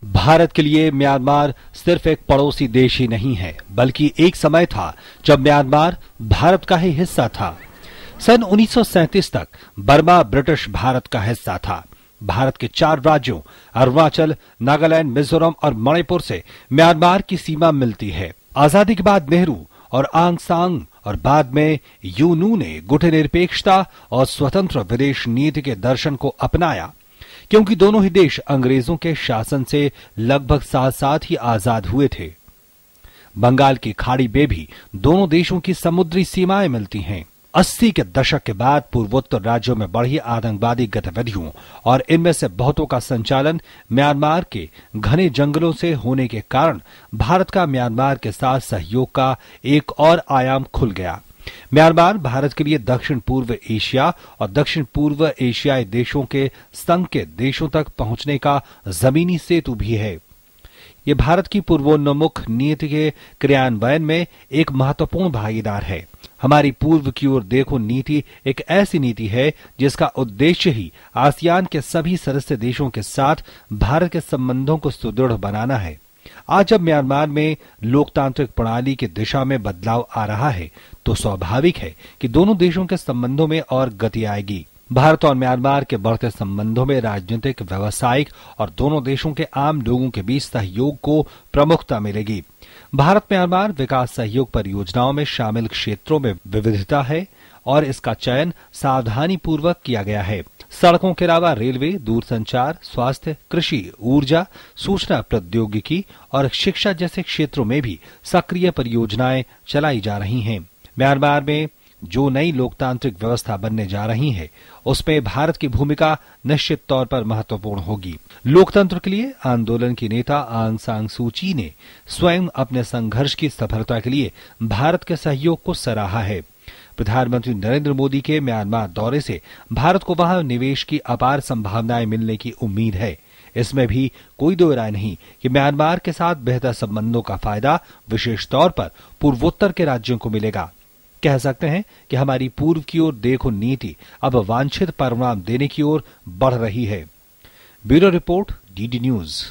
भारत के लिए म्यांमार सिर्फ एक पड़ोसी देश ही नहीं है, बल्कि एक समय था जब म्यांमार भारत का ही हिस्सा था। सन 1937 तक बर्मा ब्रिटिश भारत का हिस्सा था। भारत के 4 राज्यों अरुणाचल, नागालैंड, मिजोरम और मणिपुर से म्यांमार की सीमा मिलती है। आजादी के बाद नेहरू और आंग सांग और बाद में यू नू ने गुटनिरपेक्षता और स्वतंत्र विदेश नीति के दर्शन को अपनाया, क्योंकि दोनों ही देश अंग्रेजों के शासन से लगभग साथ साथ ही आजाद हुए थे। बंगाल की खाड़ी में भी दोनों देशों की समुद्री सीमाएं मिलती हैं। 80 के दशक के बाद पूर्वोत्तर राज्यों में बढ़ी आतंकवादी गतिविधियों और इनमें से बहुतों का संचालन म्यांमार के घने जंगलों से होने के कारण भारत का म्यांमार के साथ सहयोग का एक और आयाम खुल गया। म्यांमार भारत के लिए दक्षिण पूर्व एशिया और दक्षिण पूर्व एशियाई देशों के संघ के देशों तक पहुंचने का जमीनी सेतु भी है। ये भारत की पूर्वोन्मुख नीति के क्रियान्वयन में एक महत्वपूर्ण भागीदार है। हमारी पूर्व की ओर देखो नीति एक ऐसी नीति है जिसका उद्देश्य ही आसियान के सभी सदस्य देशों के साथ भारत के संबंधों को सुदृढ़ बनाना है। आज जब म्यांमार में लोकतांत्रिक प्रणाली की दिशा में बदलाव आ रहा है, तो स्वाभाविक है कि दोनों देशों के संबंधों में और गति आएगी। भारत और म्यांमार के बढ़ते संबंधों में राजनीतिक, व्यावसायिक और दोनों देशों के आम लोगों के बीच सहयोग को प्रमुखता मिलेगी। भारत म्यांमार विकास सहयोग परियोजनाओं में शामिल क्षेत्रों में विविधता है और इसका चयन सावधानी पूर्वक किया गया है। सड़कों के अलावा रेलवे, दूरसंचार, स्वास्थ्य, कृषि, ऊर्जा, सूचना प्रौद्योगिकी और शिक्षा जैसे क्षेत्रों में भी सक्रिय परियोजनाएं चलाई जा रही हैं। म्यांमार में जो नई लोकतांत्रिक व्यवस्था बनने जा रही है, उसमें भारत की भूमिका निश्चित तौर पर महत्वपूर्ण होगी। लोकतंत्र के लिए आंदोलन की नेता आंग सान सू की ने स्वयं अपने संघर्ष की सफलता के लिए भारत के सहयोग को सराहा है। प्रधानमंत्री नरेंद्र मोदी के म्यांमार दौरे से भारत को वहां निवेश की अपार संभावनाएं मिलने की उम्मीद है। इसमें भी कोई दो राय नहीं कि म्यांमार के साथ बेहतर संबंधों का फायदा विशेष तौर पर पूर्वोत्तर के राज्यों को मिलेगा। कह सकते हैं कि हमारी पूर्व की ओर देखो नीति अब वांछित परिणाम देने की ओर बढ़ रही है। Bureau report, DD news.